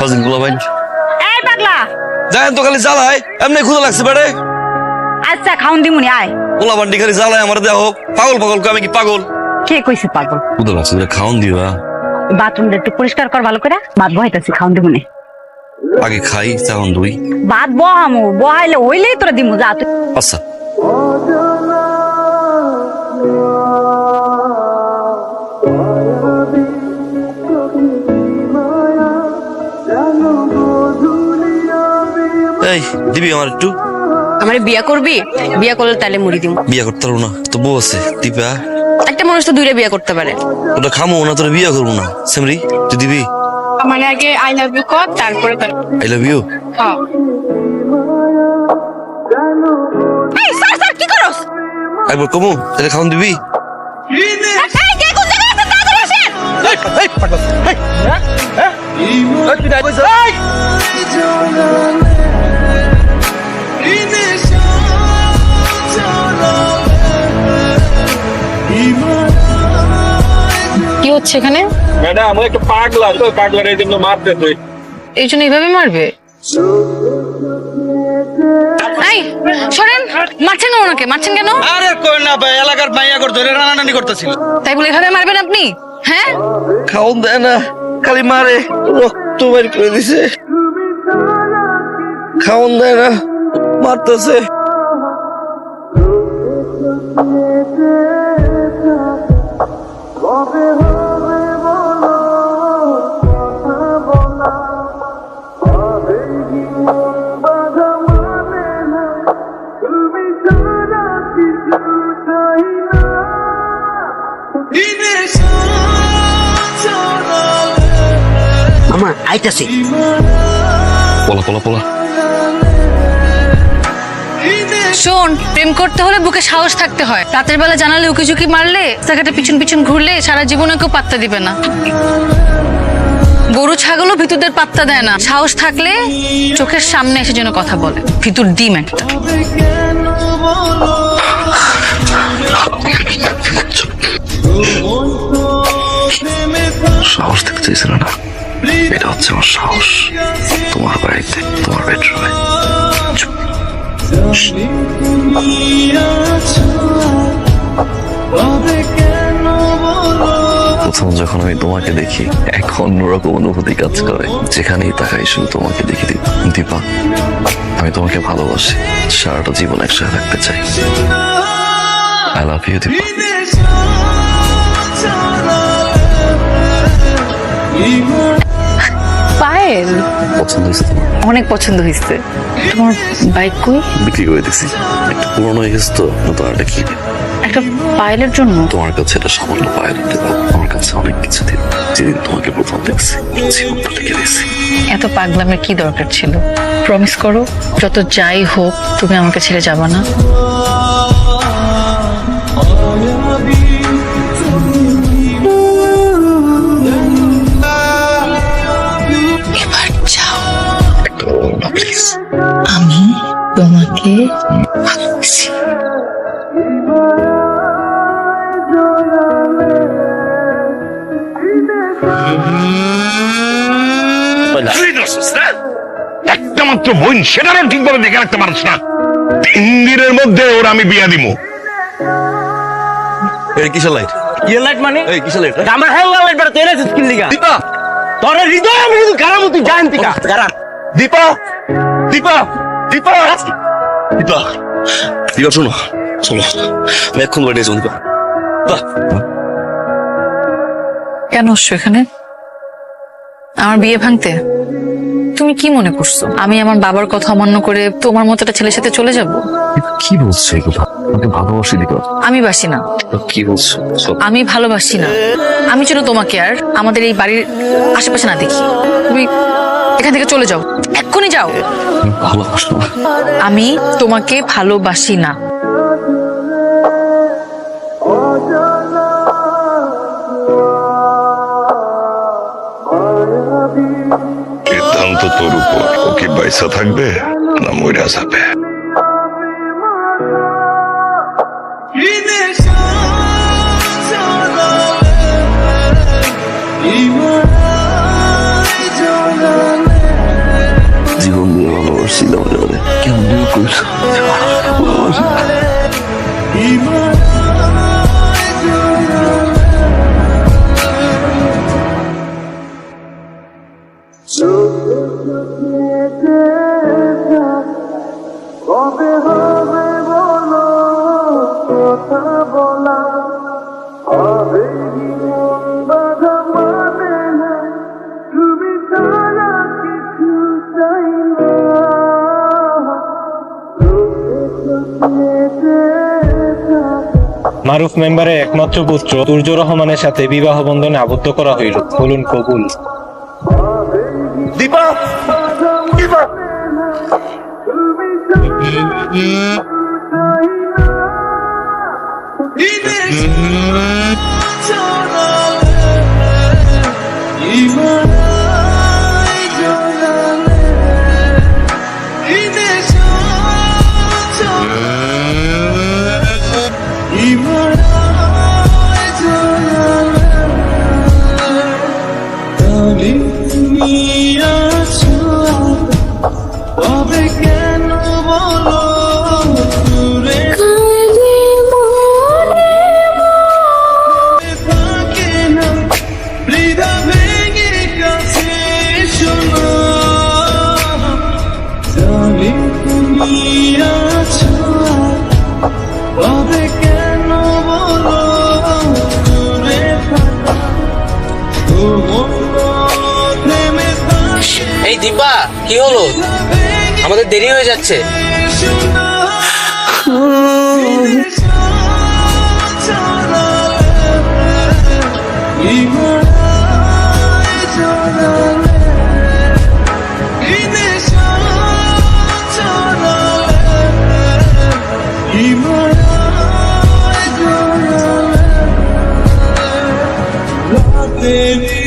ফাজিল গুলো ভাই এই পাগলা যাই তো খালি জ্বালায় এমনি ক্ষুধা লাগছে বেড়ে আচ্ছা খাউন দিমুনি আয় পোলা বান্ডি খালি জ্বালায় আমার দেহ পাগল পাগল আমি কি পাগল কে কইছে পাগল ক্ষুধা লাগছে খাওন দিবা বাথরুমটা একটু পরিষ্কার কর ভালো করে ভাত বহাইতাছি খাউন দিমুনি আগে খাই চাহন দুই ভাত বহামু বহাইলে হইলেই তোরা দিমু যা তুই আচ্ছা এই দিবি আমার একটু আমারে বিয়া করবি বিয়া করলে তাহলে মুড়ি দিব বিয়া করতে পারবো না তো বউ আছে দিবা একটা মানুষ তো দুইটা বিয়া করতে পারে ওটা খামো না তোর বিয়া করবো না সেমরি তুই দিবি মানে আগে আই লাভ ইউ কর তারপরে আই লাভ ইউ হ্যাঁ এই স্যার স্যার কি করছ একবার কমু তাহলে খাওন দিবি এই কে কোন জায়গায় আছে তাড়াতাড়ি আসেন এই পাগল এই তুই নাই কইছ কি হচ্ছে এখানে ম্যাডাম ও একটা পাগলা তো পাগলার এই জন্য মারতে তুই এই জন্য এইভাবে মারবে এই শোনেন মারছেন কেন ওনাকে মারছেন কেন আরে কই না ভাই এলাকার মাইয়া করে ধরে রানানি করতেছিল তাই বলে এভাবে মারবেন আপনি হ্যাঁ খাওন দেয় না খালি মারে রক্ত বের করে দিছে খাওন দেয় না মারতেছে মামা আইতাছে পোলা পোলা পোলা শোন প্রেম করতে হলে বুকে সাহস থাকতে হয় রাতের বেলা জানালে উকি ঝুঁকি মারলে রাস্তাঘাটে পিছন পিছন ঘুরলে সারা জীবনে কেউ পাত্তা দিবে না গরু ছাগলও ভিতুরদের পাত্তা দেয় না সাহস থাকলে চোখের সামনে এসে যেন কথা বলে ভিতুর ডিম একটা সাহস দেখতে চাইছিল না এটা হচ্ছে আমার সাহস তোমার বাড়িতে তোমার বেডরুমে প্রথম যখন আমি তোমাকে দেখি এক অন্যরকম অনুভূতি কাজ করে যেখানেই তাকাই শুধু তোমাকে দেখি দীপা আমি তোমাকে ভালোবাসি সারাটা জীবন একসাথে থাকতে চাই আই লাভ ইউ দীপা পায়েল পছন্দ হয়েছে তোমার অনেক পছন্দ হয়েছে তোমার বাইক কই বিক্রি করে দিছি একটু পুরনো হয়ে গেছে তো নতুন একটা কি একটা পায়েলের জন্য তোমার কাছে এটা সামান্য পায়ে দিতে পারো আমার কাছে অনেক কিছু দিন যেদিন তোমাকে প্রথম দেখছি জীবনটা লিখে দিয়েছি এত পাগলামের কি দরকার ছিল প্রমিস করো যত যাই হোক তুমি আমাকে ছেড়ে যাবা না এবার যাও একটা বলো না প্লিজ আমি তোমাকে ভালোবাসি একটা মাত্র বোন সেটারও ঠিকভাবে দেখে রাখতে পারছ না 3 দিনের মধ্যে ওর আমি বিয়া দিব এই কিসের লাইট ইয়ে লাইট মানে এই কিসের লাইট আমার হ্যাঙ্গার লাইট বেটা তেলে স্কিল দিগা দীপা তোর হৃদয় আমি শুধু কারামু তুই জান তিকা কারা দীপা দীপা দীপা দীপা দীপা শোনো চলো আমি এখন বাড়ি যাবো দীপা কেন আসছো এখানে আমার বিয়ে ভাঙতে তুমি কি মনে করছো আমি আমার বাবার কথা অমান্য করে তোমার মতো একটা ছেলের সাথে চলে যাব কি বলছো এই কথা আমাকে ভালোবাসি দীপা আমি বাসি না কি বলছো আমি ভালোবাসি না আমি যেন তোমাকে আর আমাদের এই বাড়ির আশেপাশে না দেখি তুমি এখান থেকে চলে যাও এক্ষুনি যাও ভালোবাসো না আমি তোমাকে ভালোবাসি না সিদ্ধান্ত তোর উপর ও কি পয়সা থাকবে না মইরা যাবে ইমান মারুফ মেম্বারের একমাত্র পুত্র তুর্য রহমানের সাথে বিবাহ বন্ধনে আবদ্ধ করা হইল। বলুন কবুল। দীপা দীপা এই দীপা, কি হলো? আমাদের দেরি হয়ে যাচ্ছে। Baby